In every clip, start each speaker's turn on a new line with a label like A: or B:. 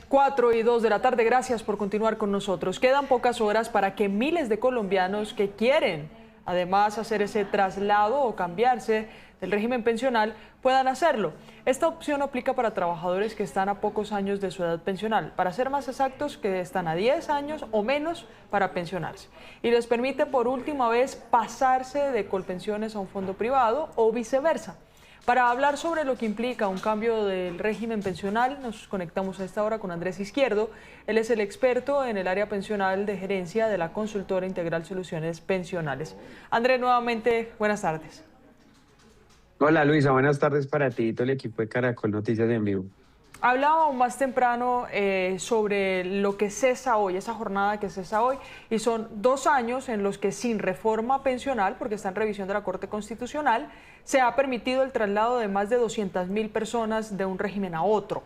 A: 4:02 de la tarde, gracias por continuar con nosotros. Quedan pocas horas para que miles de colombianos que quieren, además, hacer ese traslado o cambiarse del régimen pensional, puedan hacerlo. Esta opción aplica para trabajadores que están a pocos años de su edad pensional, para ser más exactos, que están a 10 años o menos para pensionarse. Y les permite por última vez pasarse de Colpensiones a un fondo privado o viceversa. Para hablar sobre lo que implica un cambio del régimen pensional, nos conectamos a esta hora con Andrés Izquierdo. Él es el experto en el área pensional de gerencia de la consultora Integral Soluciones Pensionales. Andrés, nuevamente, buenas tardes.
B: Hola Luisa, buenas tardes para ti y todo el equipo de Caracol Noticias en Vivo.
A: Hablábamos más temprano sobre lo que cesa hoy, esa jornada que cesa hoy, y son 2 años en los que sin reforma pensional, porque está en revisión de la Corte Constitucional, se ha permitido el traslado de más de 200.000 personas de un régimen a otro.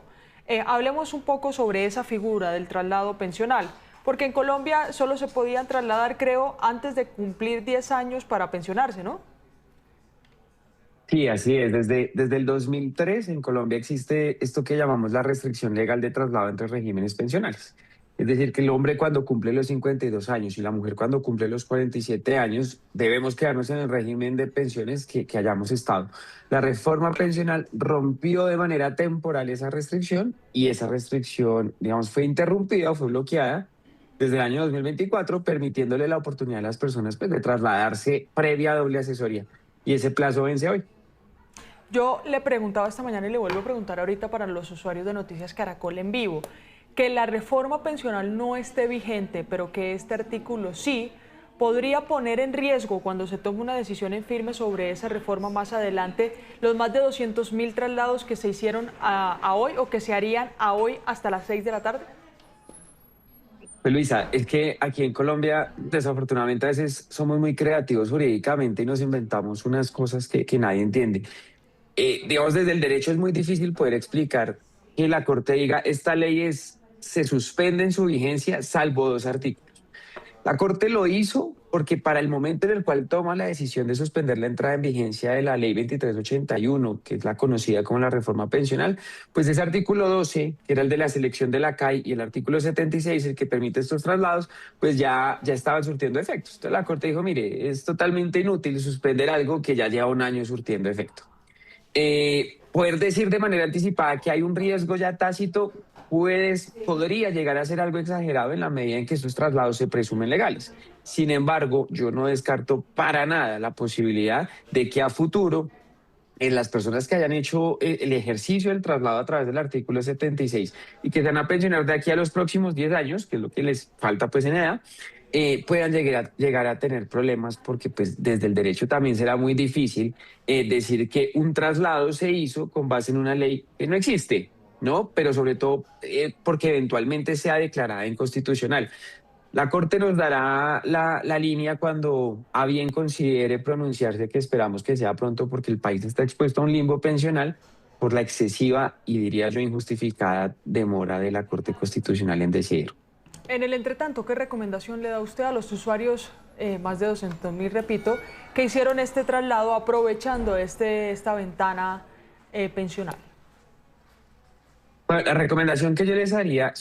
A: Hablemos un poco sobre esa figura del traslado pensional, porque en Colombia solo se podían trasladar, creo, antes de cumplir 10 años para pensionarse, ¿no?
B: Sí, así es. Desde el 2003 en Colombia existe esto que llamamos la restricción legal de traslado entre regímenes pensionales. Es decir, que el hombre cuando cumple los 52 años y la mujer cuando cumple los 47 años debemos quedarnos en el régimen de pensiones que hayamos estado. La reforma pensional rompió de manera temporal esa restricción y esa restricción, digamos, fue interrumpida o fue bloqueada desde el año 2024, permitiéndole la oportunidad a las personas pues, de trasladarse previa doble asesoría. Y ese plazo vence hoy.
A: Yo le preguntaba esta mañana y le vuelvo a preguntar ahorita para los usuarios de Noticias Caracol en vivo, que la reforma pensional no esté vigente, pero que este artículo sí, podría poner en riesgo cuando se tome una decisión en firme sobre esa reforma más adelante los más de 200.000 traslados que se hicieron a hoy o que se harían a hoy hasta las 6 de la tarde.
B: Pues Luisa, es que aquí en Colombia desafortunadamente a veces somos muy creativos jurídicamente y nos inventamos unas cosas que nadie entiende. Digamos, desde el derecho es muy difícil poder explicar que la Corte diga esta ley se suspende en su vigencia salvo 2 artículos. La Corte lo hizo porque para el momento en el cual toma la decisión de suspender la entrada en vigencia de la Ley 2381, que es la conocida como la reforma pensional, pues ese artículo 12, que era el de la selección de la CAI, y el artículo 76, el que permite estos traslados, pues ya estaban surtiendo efectos. Entonces la Corte dijo, mire, es totalmente inútil suspender algo que ya lleva un año surtiendo efecto. Poder decir de manera anticipada que hay un riesgo ya tácito podría llegar a ser algo exagerado en la medida en que estos traslados se presumen legales. Sin embargo, yo no descarto para nada la posibilidad de que a futuro en las personas que hayan hecho el ejercicio del traslado a través del artículo 76 y que se van a pensionar de aquí a los próximos 10 años, que es lo que les falta pues en edad, puedan llegar a tener problemas porque pues desde el derecho también será muy difícil decir que un traslado se hizo con base en una ley que no existe, ¿no? Pero sobre todo porque eventualmente sea declarada inconstitucional. La Corte nos dará la línea cuando a bien considere pronunciarse, que esperamos que sea pronto porque el país está expuesto a un limbo pensional por la excesiva y diría yo injustificada demora de la Corte Constitucional en decidir.
A: En el entretanto, ¿qué recomendación le da usted a los usuarios, más de 200.000, repito, que hicieron este traslado aprovechando esta ventana pensional?
B: Bueno, la recomendación que yo les haría,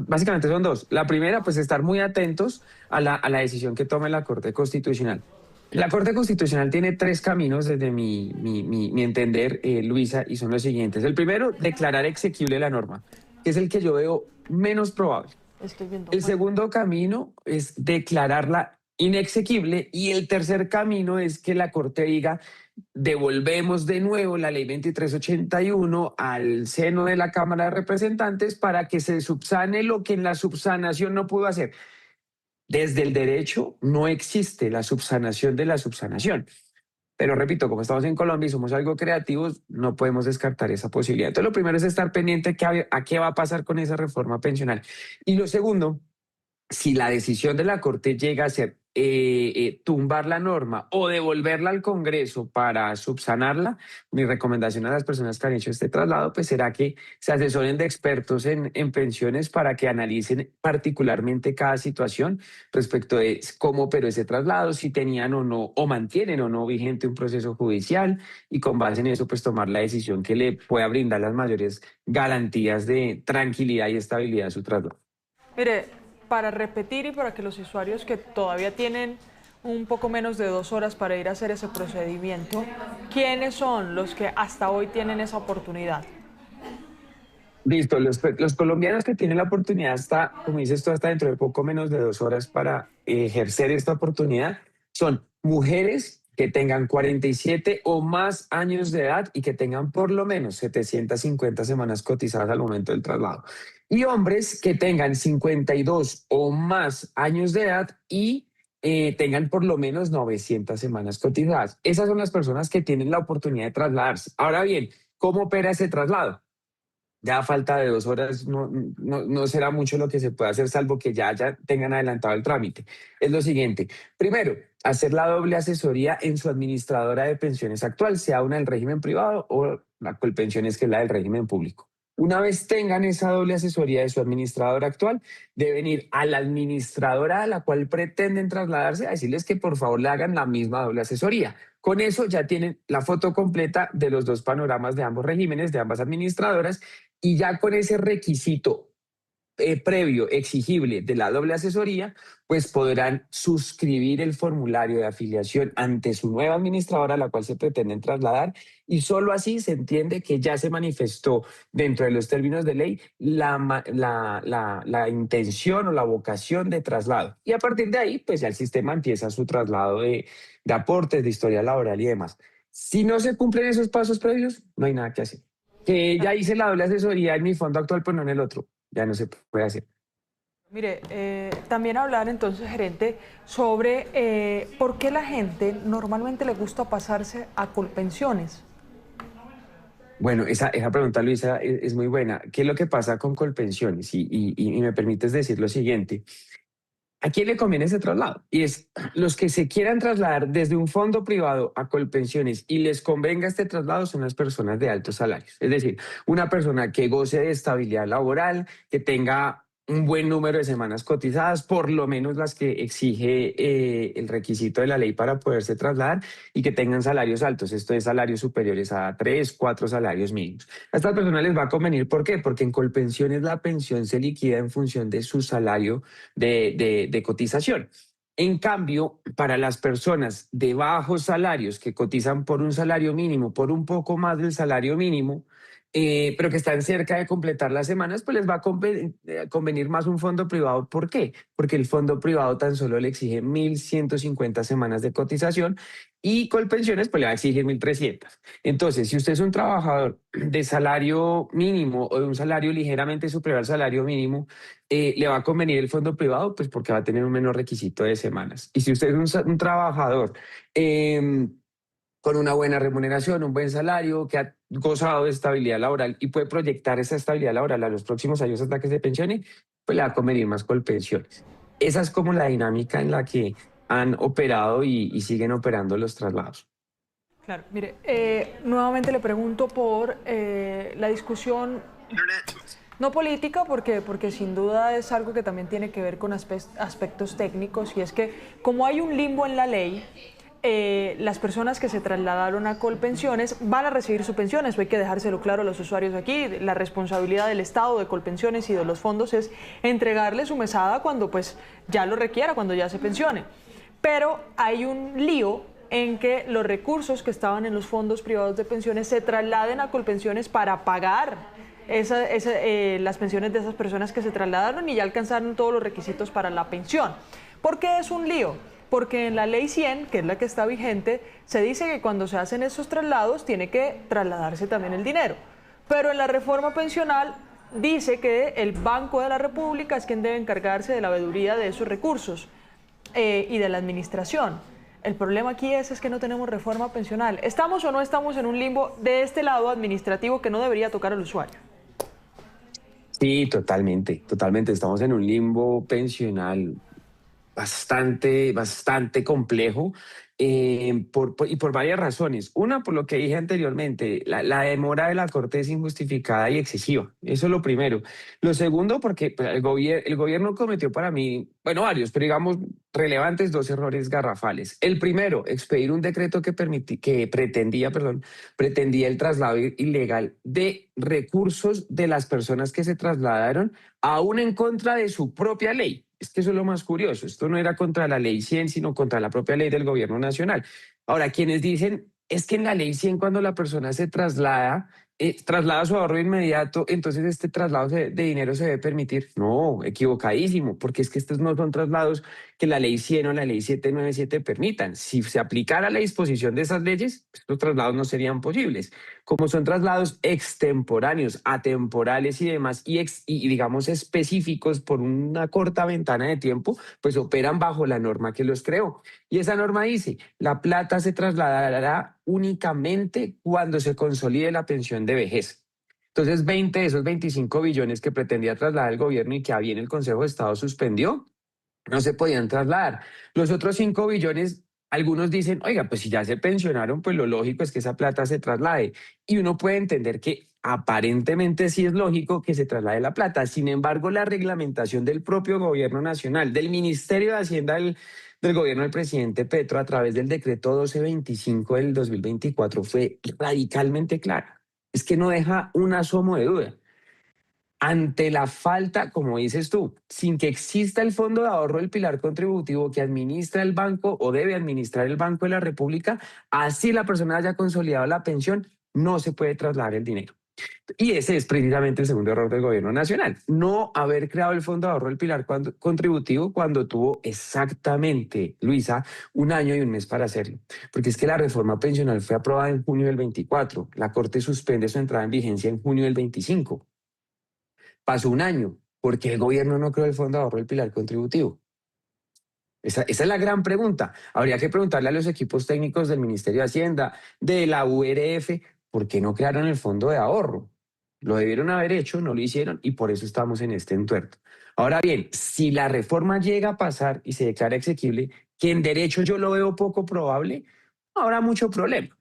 B: básicamente son dos. La primera, pues estar muy atentos a la decisión que tome la Corte Constitucional. La Corte Constitucional tiene 3 caminos desde mi entender, Luisa, y son los siguientes. El primero, declarar exequible la norma, que es el que yo veo menos probable.
A: Estoy viendo.
B: El segundo camino es declararla inexequible y el tercer camino es que la Corte diga devolvemos de nuevo la ley 2381 al seno de la Cámara de Representantes para que se subsane lo que en la subsanación no pudo hacer. Desde el derecho no existe la subsanación de la subsanación. Pero repito, como estamos en Colombia y somos algo creativos, no podemos descartar esa posibilidad. Entonces, lo primero es estar pendiente a qué va a pasar con esa reforma pensional. Y lo segundo, si la decisión de la Corte llega a ser tumbar la norma o devolverla al Congreso para subsanarla, mi recomendación a las personas que han hecho este traslado, pues será que se asesoren de expertos en pensiones para que analicen particularmente cada situación respecto de cómo operó ese traslado, si tenían o no, o mantienen o no vigente un proceso judicial, y con base en eso, pues tomar la decisión que le pueda brindar las mayores garantías de tranquilidad y estabilidad a su traslado.
A: Mire, para repetir y para que los usuarios que todavía tienen un poco menos de 2 horas para ir a hacer ese procedimiento, ¿quiénes son los que hasta hoy tienen esa oportunidad?
B: Listo, los colombianos que tienen la oportunidad hasta, como dices tú, hasta dentro de poco menos de 2 horas para ejercer esta oportunidad, son mujeres que tengan 47 o más años de edad y que tengan por lo menos 750 semanas cotizadas al momento del traslado. Y hombres que tengan 52 o más años de edad y tengan por lo menos 900 semanas cotizadas. Esas son las personas que tienen la oportunidad de trasladarse. Ahora bien, ¿cómo opera ese traslado? Ya a falta de 2 horas no será mucho lo que se puede hacer, salvo que ya tengan adelantado el trámite. Es lo siguiente. Primero, hacer la doble asesoría en su administradora de pensiones actual, sea una del régimen privado o la Colpensiones, que es la del régimen público. Una vez tengan esa doble asesoría de su administradora actual, deben ir a la administradora a la cual pretenden trasladarse a decirles que por favor le hagan la misma doble asesoría. Con eso ya tienen la foto completa de los dos panoramas de ambos regímenes, de ambas administradoras, y ya con ese requisito previo exigible de la doble asesoría, pues podrán suscribir el formulario de afiliación ante su nueva administradora a la cual se pretenden trasladar, y solo así se entiende que ya se manifestó dentro de los términos de ley la intención o la vocación de traslado. Y a partir de ahí, pues ya el sistema empieza su traslado de aportes, de historia laboral y demás. Si no se cumplen esos pasos previos, no hay nada que hacer. Que ya hice la doble asesoría en mi fondo actual, pero no en el otro. Ya no se puede hacer.
A: Mire, también hablar entonces, gerente, sobre por qué la gente normalmente le gusta pasarse a Colpensiones.
B: Bueno, esa pregunta, Luisa, es muy buena. ¿Qué es lo que pasa con Colpensiones? Y me permites decir lo siguiente. ¿A quién le conviene ese traslado? Y es los que se quieran trasladar desde un fondo privado a Colpensiones y les convenga este traslado son las personas de altos salarios. Es decir, una persona que goce de estabilidad laboral, que tenga un buen número de semanas cotizadas, por lo menos las que exige el requisito de la ley para poderse trasladar, y que tengan salarios altos, esto es salarios superiores a 3, 4 salarios mínimos. A estas personas les va a convenir, ¿por qué? Porque en Colpensiones la pensión se liquida en función de su salario de cotización. En cambio, para las personas de bajos salarios que cotizan por un salario mínimo, por un poco más del salario mínimo, pero que están cerca de completar las semanas, pues les va a convenir más un fondo privado. ¿Por qué? Porque el fondo privado tan solo le exige 1.150 semanas de cotización, y Colpensiones pues le va a exigir 1.300. Entonces, si usted es un trabajador de salario mínimo o de un salario ligeramente superior al salario mínimo, le va a convenir el fondo privado, pues porque va a tener un menor requisito de semanas. Y si usted es un trabajador con una buena remuneración, un buen salario, que ha gozado de estabilidad laboral y puede proyectar esa estabilidad laboral a los próximos años hasta que se pensione, pues le va a convenir más Colpensiones. Esa es como la dinámica en la que han operado y siguen operando los traslados.
A: Claro, mire, nuevamente le pregunto por la discusión, no política, porque sin duda es algo que también tiene que ver con aspectos técnicos, y es que como hay un limbo en la ley, las personas que se trasladaron a Colpensiones van a recibir su pensión. Eso hay que dejárselo claro a los usuarios aquí. La responsabilidad del Estado, de Colpensiones y de los fondos es entregarle su mesada cuando pues ya lo requiera, cuando ya se pensione. Pero hay un lío en que los recursos que estaban en los fondos privados de pensiones se trasladen a Colpensiones para pagar las pensiones de esas personas que se trasladaron y ya alcanzaron todos los requisitos para la pensión. ¿Por qué es un lío? Porque en la ley 100, que es la que está vigente, se dice que cuando se hacen esos traslados tiene que trasladarse también el dinero. Pero en la reforma pensional dice que el Banco de la República es quien debe encargarse de la veeduría de esos recursos y de la administración. El problema aquí es que no tenemos reforma pensional. ¿Estamos o no estamos en un limbo de este lado administrativo que no debería tocar al usuario?
B: Sí, totalmente, totalmente. Estamos en un limbo pensional bastante complejo y por varias razones. Una, por lo que dije anteriormente, la demora de la Corte es injustificada y excesiva. Eso es lo primero. Lo segundo, porque pues, el gobierno cometió para mí, bueno, varios, pero digamos relevantes, dos errores garrafales. El primero, expedir un decreto que pretendía el traslado ilegal de recursos de las personas que se trasladaron aún en contra de su propia ley. Es que eso es lo más curioso. Esto no era contra la ley 100, sino contra la propia ley del gobierno nacional. Ahora, quienes dicen es que en la ley 100 cuando la persona se traslada su ahorro inmediato, entonces este traslado de dinero se debe permitir. No, equivocadísimo, porque es que estos no son traslados que la ley 100 o la ley 797 permitan. Si se aplicara la disposición de esas leyes, estos traslados no serían posibles. Como son traslados extemporáneos, atemporales y demás, y digamos específicos por una corta ventana de tiempo, pues operan bajo la norma que los creó. Y esa norma dice, la plata se trasladará únicamente cuando se consolide la pensión de vejez. Entonces, 20 de esos 25 billones que pretendía trasladar el gobierno y que había en el Consejo de Estado suspendió, no se podían trasladar. Los otros 5 billones, algunos dicen, oiga, pues si ya se pensionaron, pues lo lógico es que esa plata se traslade. Y uno puede entender que aparentemente sí es lógico que se traslade la plata. Sin embargo, la reglamentación del propio gobierno nacional, del Ministerio de Hacienda del gobierno del presidente Petro a través del decreto 1225 del 2024 fue radicalmente clara. Es que no deja un asomo de duda ante la falta, como dices tú, sin que exista el fondo de ahorro del pilar contributivo que administra el banco o debe administrar el Banco de la República, así la persona haya consolidado la pensión, no se puede trasladar el dinero. Y ese es precisamente el segundo error del gobierno nacional, no haber creado el fondo de ahorro del pilar contributivo cuando tuvo exactamente, Luisa, un año y un mes para hacerlo. Porque es que la reforma pensional fue aprobada en junio del 24, la Corte suspende su entrada en vigencia en junio del 25. Pasó un año. ¿Por qué el gobierno no creó el fondo de ahorro del pilar contributivo? Esa es la gran pregunta. Habría que preguntarle a los equipos técnicos del Ministerio de Hacienda, de la URF, ¿por qué no crearon el fondo de ahorro? Lo debieron haber hecho, no lo hicieron y por eso estamos en este entuerto. Ahora bien, si la reforma llega a pasar y se declara exequible, que en derecho yo lo veo poco probable, no habrá mucho problema.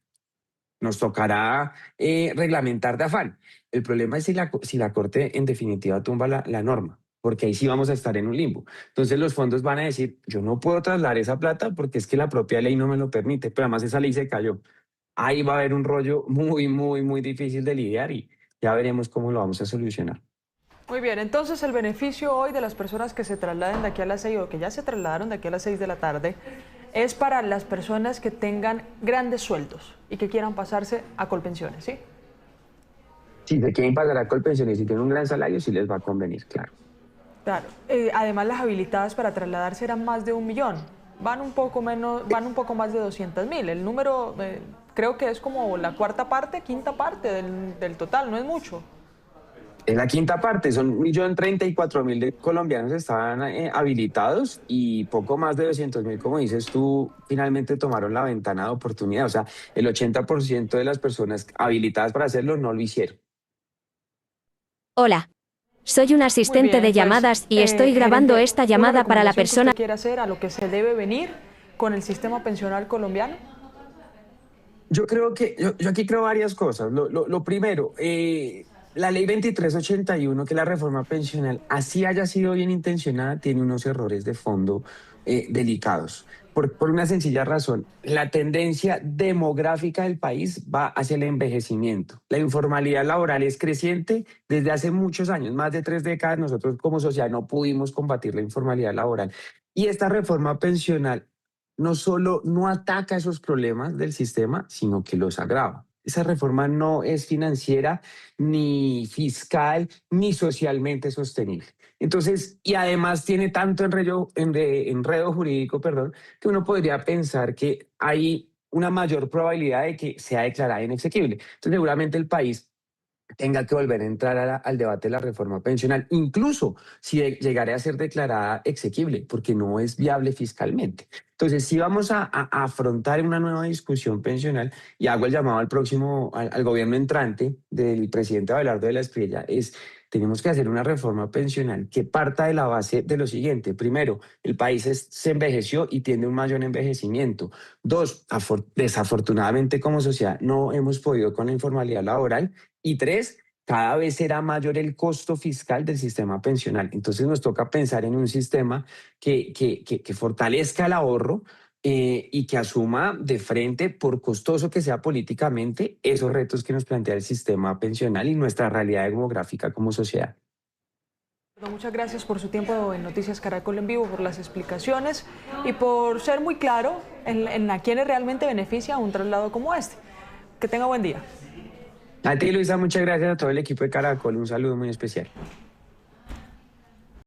B: Nos tocará reglamentar de afán. El problema es si la Corte en definitiva tumba la norma, porque ahí sí vamos a estar en un limbo. Entonces los fondos van a decir, yo no puedo trasladar esa plata porque es que la propia ley no me lo permite, pero además esa ley se cayó. Ahí va a haber un rollo muy difícil de lidiar y ya veremos cómo lo vamos a solucionar.
A: Muy bien, entonces el beneficio hoy de las personas que se trasladen de aquí a las 6 o que ya se trasladaron de aquí a las 6 de la tarde es para las personas que tengan grandes sueldos y que quieran pasarse a Colpensiones, ¿sí?
B: Si se quieren pagar a Colpensiones y si tienen un gran salario, sí les va a convenir, claro.
A: Claro. Además, las habilitadas para trasladarse eran más de 1 millón. Van un poco menos, van un poco más de 200.000. El número creo que es como la cuarta parte, quinta parte del total, no es mucho.
B: Es la quinta parte, son 1.034.000 de colombianos estaban habilitados y poco más de 200.000, como dices tú, finalmente tomaron la ventana de oportunidad. O sea, el 80% de las personas habilitadas para hacerlo no lo hicieron.
C: Hola. Soy un
A: Muy
C: asistente de
A: bien, pues,
C: llamadas y estoy grabando
A: gerente,
C: esta
A: ¿alguna
C: llamada para la
A: recomendación que
C: persona.
A: usted quiere hacer a lo que se debe venir con el sistema pensional colombiano?
B: Yo creo que, yo aquí creo varias cosas. Lo primero, la ley 2381, que es la reforma pensional, así haya sido bien intencionada, tiene unos errores de fondo delicados. Por una sencilla razón, la tendencia demográfica del país va hacia el envejecimiento. La informalidad laboral es creciente desde hace muchos años, más de 3 décadas. Nosotros como sociedad no pudimos combatir la informalidad laboral. Y esta reforma pensional no solo no ataca esos problemas del sistema, sino que los agrava. Esa reforma no es financiera, ni fiscal, ni socialmente sostenible. Entonces, y además tiene tanto enredo jurídico, perdón, que uno podría pensar que hay una mayor probabilidad de que sea declarada inexequible. Entonces, seguramente el país tenga que volver a entrar al debate de la reforma pensional, incluso si llegara a ser declarada exequible, porque no es viable fiscalmente. Entonces, si vamos a afrontar una nueva discusión pensional, y hago el llamado al gobierno entrante del presidente Abelardo de la Espriella, tenemos que hacer una reforma pensional que parta de la base de lo siguiente. Primero, el país se envejeció y tiene un mayor envejecimiento. Dos, desafortunadamente como sociedad no hemos podido con la informalidad laboral. Y tres, cada vez será mayor el costo fiscal del sistema pensional. Entonces nos toca pensar en un sistema que fortalezca el ahorro y que asuma de frente, por costoso que sea políticamente, esos retos que nos plantea el sistema pensional y nuestra realidad demográfica como sociedad.
A: Muchas gracias por su tiempo en Noticias Caracol en Vivo, por las explicaciones y por ser muy claro en a quienes realmente beneficia un traslado como este. Que tenga buen día.
B: A ti, Luisa, muchas gracias, a todo el equipo de Caracol, un saludo muy especial.